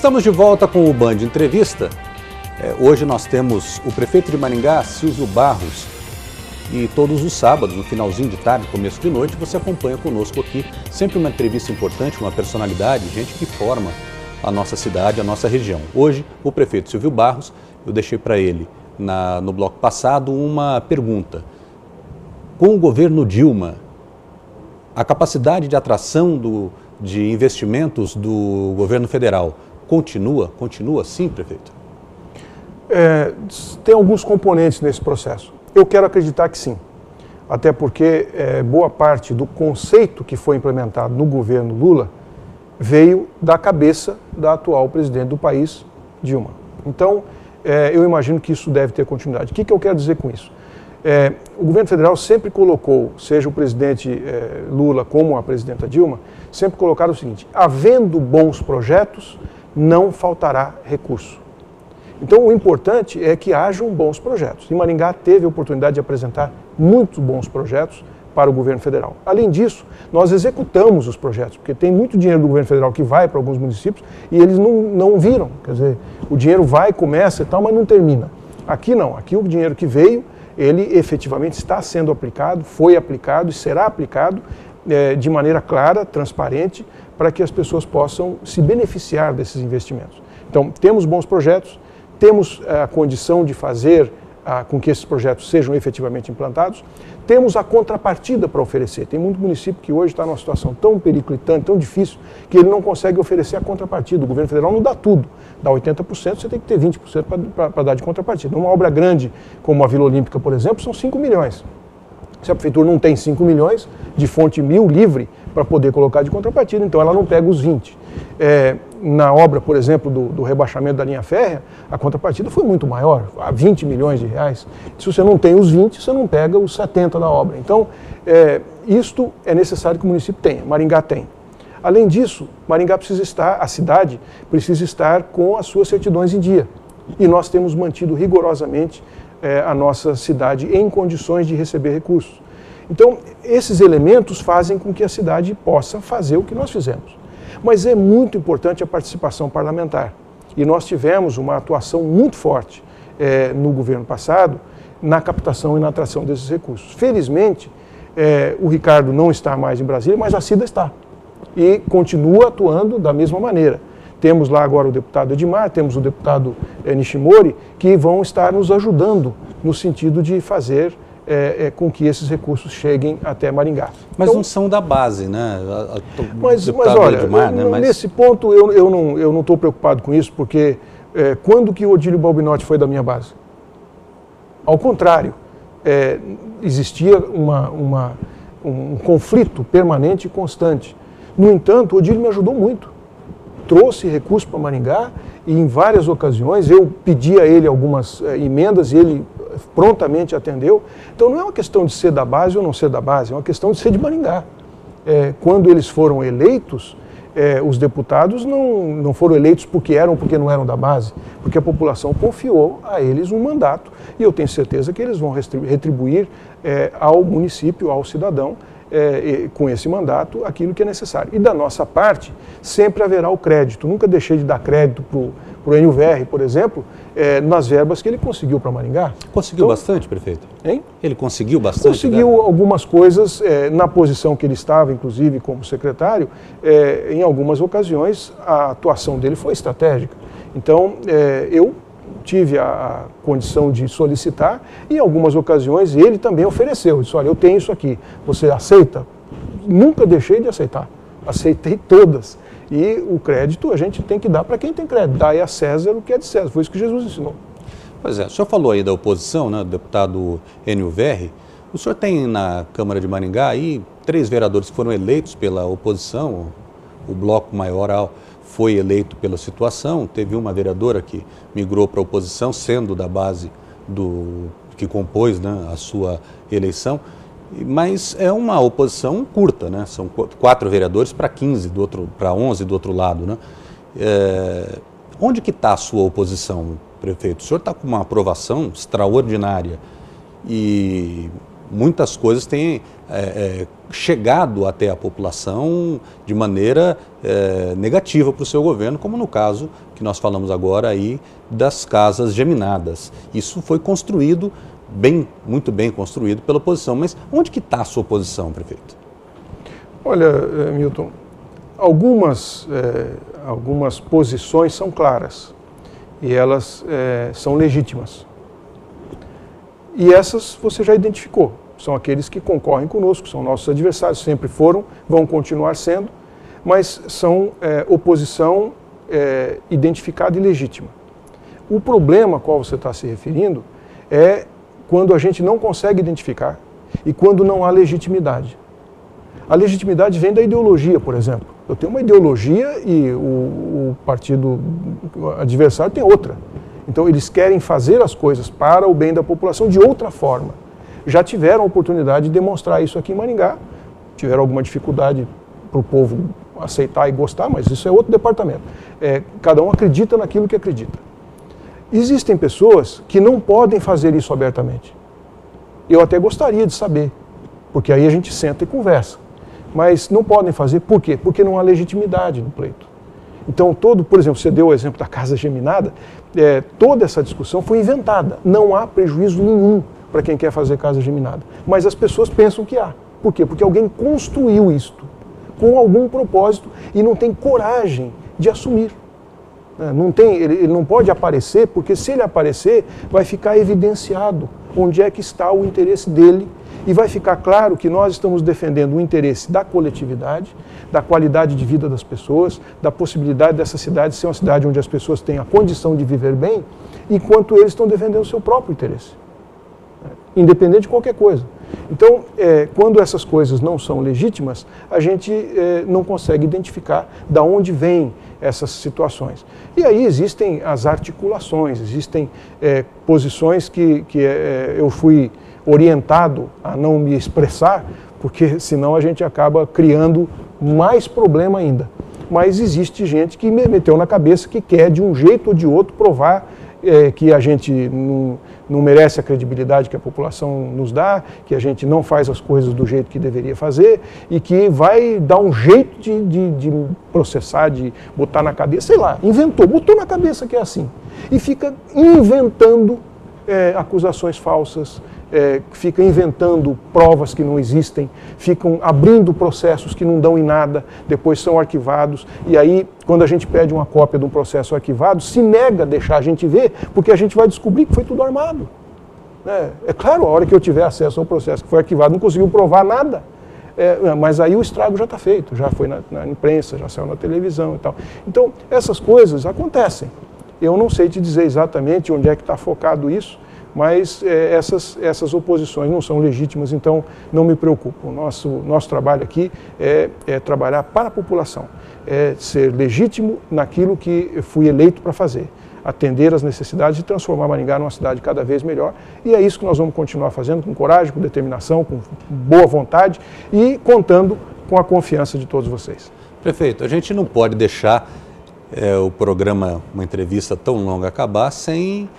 Estamos de volta com o Band Entrevista. Hoje nós temos o prefeito de Maringá, Silvio Barros, e todos os sábados, no finalzinho de tarde, começo de noite, você acompanha conosco aqui, sempre uma entrevista importante, uma personalidade, gente que forma a nossa cidade, a nossa região. Hoje, o prefeito Silvio Barros, eu deixei para ele no bloco passado uma pergunta. Com o governo Dilma, a capacidade de atração de investimentos do governo federal continua sim, prefeito? Tem alguns componentes nesse processo. Eu quero acreditar que sim, até porque boa parte do conceito que foi implementado no governo Lula veio da cabeça da atual presidente do país, Dilma. Então, eu imagino que isso deve ter continuidade. O que eu quero dizer com isso? O governo federal sempre colocou, seja o presidente Lula como a presidenta Dilma, sempre colocaram o seguinte: havendo bons projetos, não faltará recurso. Então, o importante é que hajam bons projetos. E Maringá teve a oportunidade de apresentar muitos bons projetos para o governo federal. Além disso, nós executamos os projetos, porque tem muito dinheiro do governo federal que vai para alguns municípios e eles não viram. Quer dizer, o dinheiro vai, começa e tal, mas não termina. Aqui não. Aqui o dinheiro que veio, ele efetivamente está sendo aplicado, foi aplicado e será aplicado de maneira clara, transparente, para que as pessoas possam se beneficiar desses investimentos. Então, temos bons projetos, temos a condição de fazer com que esses projetos sejam efetivamente implantados, temos a contrapartida para oferecer. Tem muito município que hoje está numa situação tão periclitante, tão difícil, que ele não consegue oferecer a contrapartida. O governo federal não dá tudo. Dá 80%, você tem que ter 20% para dar de contrapartida. Uma obra grande, como a Vila Olímpica, por exemplo, são 5 milhões. Se a prefeitura não tem 5 milhões de fonte mil livre para poder colocar de contrapartida, então ela não pega os 20. Na obra, por exemplo, do rebaixamento da linha férrea, a contrapartida foi muito maior, a 20 milhões de reais. Se você não tem os 20, você não pega os 70 da obra. Então, isto é necessário que o município tenha, Maringá tem. Além disso, Maringá a cidade precisa estar com as suas certidões em dia. E nós temos mantido rigorosamente a nossa cidade em condições de receber recursos. Então, esses elementos fazem com que a cidade possa fazer o que nós fizemos. Mas é muito importante a participação parlamentar. E nós tivemos uma atuação muito forte no governo passado na captação e na atração desses recursos. Felizmente, o Ricardo não está mais em Brasília, mas a Cida está. E continua atuando da mesma maneira. Temos lá agora o deputado Edmar, temos o deputado Nishimori, que vão estar nos ajudando no sentido de fazer com que esses recursos cheguem até Maringá. Mas então, não são da base, né? Mas olha, Edmar, né? Nesse ponto eu não estou preocupado com isso, porque quando que o Odílio Balbinotti foi da minha base? Ao contrário, existia um conflito permanente e constante. No entanto, o Odílio me ajudou muito. Trouxe recursos para Maringá e em várias ocasiões eu pedi a ele algumas emendas e ele prontamente atendeu. Então não é uma questão de ser da base ou não ser da base, é uma questão de ser de Maringá. Quando eles foram eleitos, os deputados não foram eleitos porque eram ou porque não eram da base, porque a população confiou a eles um mandato e eu tenho certeza que eles vão retribuir ao município, ao cidadão, com esse mandato, aquilo que é necessário. E da nossa parte, sempre haverá o crédito. Nunca deixei de dar crédito para o NUVR, por exemplo, nas verbas que ele conseguiu para Maringá. Conseguiu bastante, prefeito? Hein? Ele conseguiu bastante? Conseguiu algumas coisas, na posição que ele estava, inclusive como secretário, em algumas ocasiões a atuação dele foi estratégica. Então, eu tive a condição de solicitar e em algumas ocasiões ele também ofereceu. Disse, olha, eu tenho isso aqui, você aceita? Nunca deixei de aceitar, aceitei todas. E o crédito a gente tem que dar para quem tem crédito, dai a César o que é de César, foi isso que Jesus ensinou. Pois é, o senhor falou aí da oposição, né, do deputado NUVR. O senhor tem na Câmara de Maringá aí 3 vereadores que foram eleitos pela oposição, o bloco maioral foi eleito pela situação, teve uma vereadora que migrou para a oposição, sendo da base que compôs, né, a sua eleição, mas é uma oposição curta, né? São 4 vereadores para 15, para 11 do outro lado, né? Onde que está a sua oposição, prefeito? O senhor está com uma aprovação extraordinária e muitas coisas têm chegado até a população de maneira negativa para o seu governo, como no caso que nós falamos agora aí das casas geminadas. Isso foi construído muito bem construído pela oposição. Mas onde que está a sua oposição, prefeito? Olha, Milton, algumas posições são claras e elas são legítimas. E essas você já identificou. São aqueles que concorrem conosco, são nossos adversários, sempre foram, vão continuar sendo, mas são oposição identificada e legítima. O problema a qual você está se referindo é quando a gente não consegue identificar e quando não há legitimidade. A legitimidade vem da ideologia, por exemplo. Eu tenho uma ideologia e o partido adversário tem outra. Então eles querem fazer as coisas para o bem da população de outra forma. Já tiveram a oportunidade de demonstrar isso aqui em Maringá, tiveram alguma dificuldade para o povo aceitar e gostar, mas isso é outro departamento. Cada um acredita naquilo que acredita. Existem pessoas que não podem fazer isso abertamente. Eu até gostaria de saber, porque aí a gente senta e conversa. Mas não podem fazer, por quê? Porque não há legitimidade no pleito. Então, por exemplo, você deu o exemplo da casa geminada, toda essa discussão foi inventada. Não há prejuízo nenhum para quem quer fazer casa geminada. Mas as pessoas pensam que há. Por quê? Porque alguém construiu isto com algum propósito e não tem coragem de assumir. Ele não pode aparecer, porque se ele aparecer, vai ficar evidenciado onde é que está o interesse dele e vai ficar claro que nós estamos defendendo o interesse da coletividade, da qualidade de vida das pessoas, da possibilidade dessa cidade ser uma cidade onde as pessoas têm a condição de viver bem, enquanto eles estão defendendo o seu próprio interesse, independente de qualquer coisa. Então, quando essas coisas não são legítimas, a gente não consegue identificar de onde vêm essas situações. E aí existem as articulações, existem posições que eu fui orientado a não me expressar, porque senão a gente acaba criando mais problema ainda. Mas existe gente que me meteu na cabeça que quer, de um jeito ou de outro, provar que a gente não merece a credibilidade que a população nos dá, que a gente não faz as coisas do jeito que deveria fazer e que vai dar um jeito de processar, de botar na cabeça, sei lá, botou na cabeça que é assim. E fica inventando acusações falsas, fica inventando provas que não existem, ficam abrindo processos que não dão em nada, depois são arquivados, e aí, quando a gente pede uma cópia de um processo arquivado, se nega a deixar a gente ver, porque a gente vai descobrir que foi tudo armado. É claro, a hora que eu tiver acesso ao processo que foi arquivado, não conseguiu provar nada, mas aí o estrago já está feito, já foi na imprensa, já saiu na televisão e tal. Então, essas coisas acontecem. Eu não sei te dizer exatamente onde é que está focado isso, mas essas oposições não são legítimas, então não me preocupo. O nosso trabalho aqui é trabalhar para a população, é ser legítimo naquilo que eu fui eleito para fazer, atender às necessidades e transformar Maringá numa cidade cada vez melhor, e é isso que nós vamos continuar fazendo, com coragem, com determinação, com boa vontade e contando com a confiança de todos vocês. Prefeito, a gente não pode deixar o programa, uma entrevista tão longa, acabar sem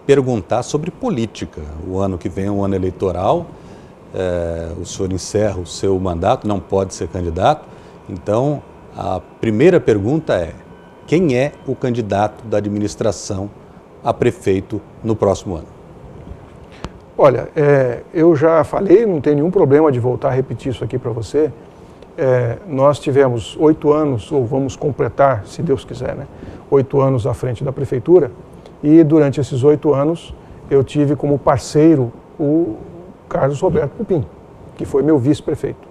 perguntar sobre política. O ano que vem é um ano eleitoral, o senhor encerra o seu mandato, não pode ser candidato, então a primeira pergunta é: quem é o candidato da administração a prefeito no próximo ano? Olha, eu já falei, não tem nenhum problema de voltar a repetir isso aqui para você. Nós tivemos 8 anos, ou vamos completar, se Deus quiser, 8 anos à frente da prefeitura, e durante esses 8 anos eu tive como parceiro o Carlos Roberto Pupim, que foi meu vice-prefeito.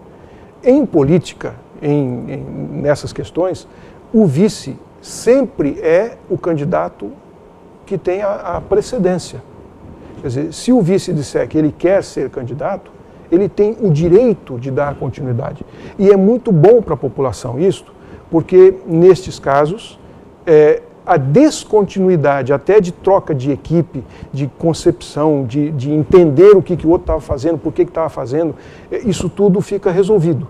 Em política, nessas questões, o vice sempre é o candidato que tem a precedência. Quer dizer, se o vice disser que ele quer ser candidato, ele tem o direito de dar continuidade. E é muito bom para a população isto, porque nestes casos, a descontinuidade até de troca de equipe, de concepção, de entender o que o outro estava fazendo, por que estava fazendo, isso tudo fica resolvido.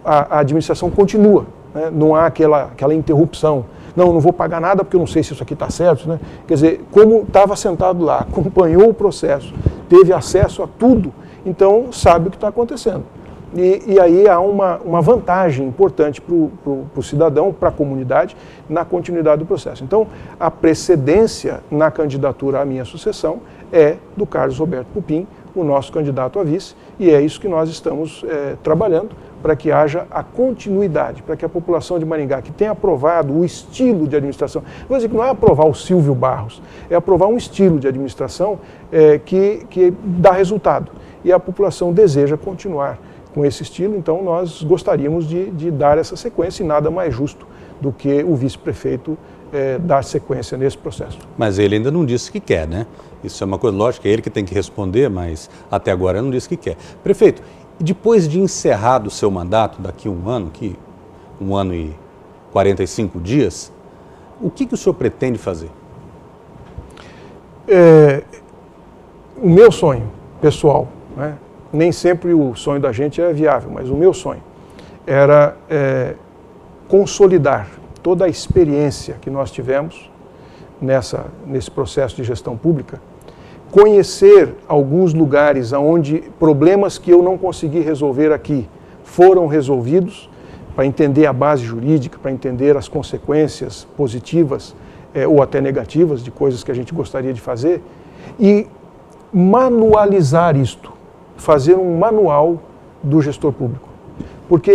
A administração continua, não há aquela interrupção, não vou pagar nada porque eu não sei se isso aqui está certo, né? Quer dizer, como estava sentado lá, acompanhou o processo, teve acesso a tudo, então sabe o que está acontecendo. E aí há uma vantagem importante para o cidadão, para a comunidade, na continuidade do processo. Então, a precedência na candidatura à minha sucessão é do Carlos Roberto Pupim, o nosso candidato a vice, e é isso que nós estamos trabalhando para que haja a continuidade, para que a população de Maringá, que tem aprovado o estilo de administração, vou dizer que não é aprovar o Silvio Barros, é aprovar um estilo de administração que dá resultado. E a população deseja continuar com esse estilo, então nós gostaríamos de dar essa sequência e nada mais justo do que o vice-prefeito dar sequência nesse processo. Mas ele ainda não disse que quer, né? Isso é uma coisa lógica, é ele que tem que responder, mas até agora não disse que quer. Prefeito, depois de encerrado o seu mandato, daqui a um ano e 45 dias, o que o senhor pretende fazer? O meu sonho pessoal, né? Nem sempre o sonho da gente é viável, mas o meu sonho era consolidar toda a experiência que nós tivemos nesse processo de gestão pública, conhecer alguns lugares onde problemas que eu não consegui resolver aqui foram resolvidos, para entender a base jurídica, para entender as consequências positivas ou até negativas de coisas que a gente gostaria de fazer, e manualizar isto, fazer um manual do gestor público. Porque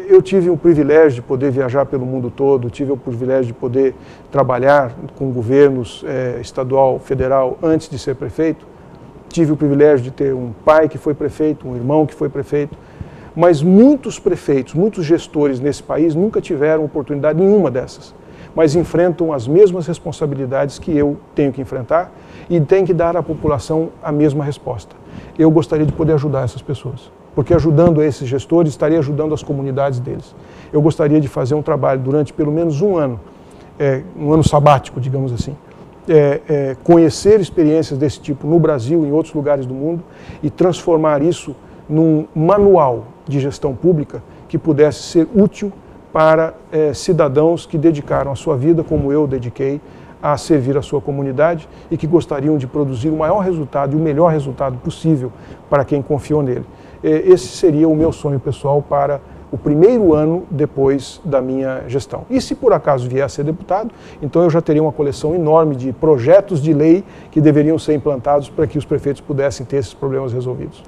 eu tive o privilégio de poder viajar pelo mundo todo, tive o privilégio de poder trabalhar com governos estadual, federal, antes de ser prefeito, tive o privilégio de ter um pai que foi prefeito, um irmão que foi prefeito, mas muitos prefeitos, muitos gestores nesse país nunca tiveram oportunidade nenhuma dessas, mas enfrentam as mesmas responsabilidades que eu tenho que enfrentar e tem que dar à população a mesma resposta. Eu gostaria de poder ajudar essas pessoas, porque ajudando esses gestores, estaria ajudando as comunidades deles. Eu gostaria de fazer um trabalho durante pelo menos um ano sabático, digamos assim, conhecer experiências desse tipo no Brasil e em outros lugares do mundo e transformar isso num manual de gestão pública que pudesse ser útil para cidadãos que dedicaram a sua vida, como eu dediquei, a servir a sua comunidade e que gostariam de produzir o maior resultado e o melhor resultado possível para quem confiou nele. Esse seria o meu sonho pessoal para o primeiro ano depois da minha gestão. E se por acaso vier a ser deputado, então eu já teria uma coleção enorme de projetos de lei que deveriam ser implantados para que os prefeitos pudessem ter esses problemas resolvidos.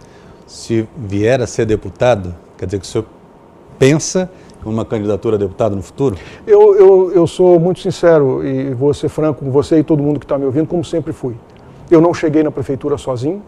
Se vier a ser deputado, quer dizer que o senhor pensa uma candidatura a deputado no futuro? Eu sou muito sincero e vou ser franco com você e todo mundo que está me ouvindo, como sempre fui. Eu não cheguei na prefeitura sozinho,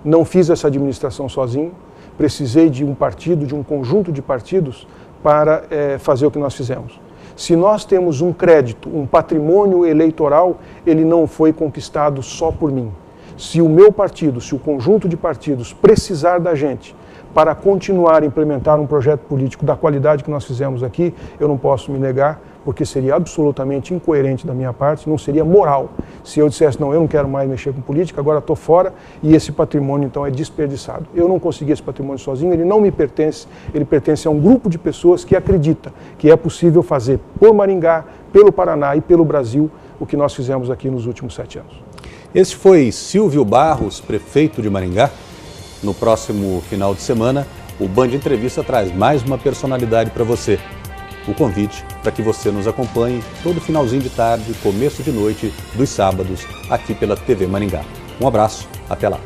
não fiz essa administração sozinho, precisei de um partido, de um conjunto de partidos para fazer o que nós fizemos. Se nós temos um crédito, um patrimônio eleitoral, ele não foi conquistado só por mim. Se o meu partido, se o conjunto de partidos precisar da gente para continuar a implementar um projeto político da qualidade que nós fizemos aqui, eu não posso me negar, porque seria absolutamente incoerente da minha parte, não seria moral se eu dissesse, não, eu não quero mais mexer com política, agora estou fora e esse patrimônio então é desperdiçado. Eu não consegui esse patrimônio sozinho, ele não me pertence, ele pertence a um grupo de pessoas que acredita que é possível fazer por Maringá, pelo Paraná e pelo Brasil o que nós fizemos aqui nos últimos 7 anos. Esse foi Silvio Barros, prefeito de Maringá. No próximo final de semana, o Band Entrevista traz mais uma personalidade para você. O convite para que você nos acompanhe todo finalzinho de tarde, começo de noite, dos sábados, aqui pela TV Maringá. Um abraço, até lá.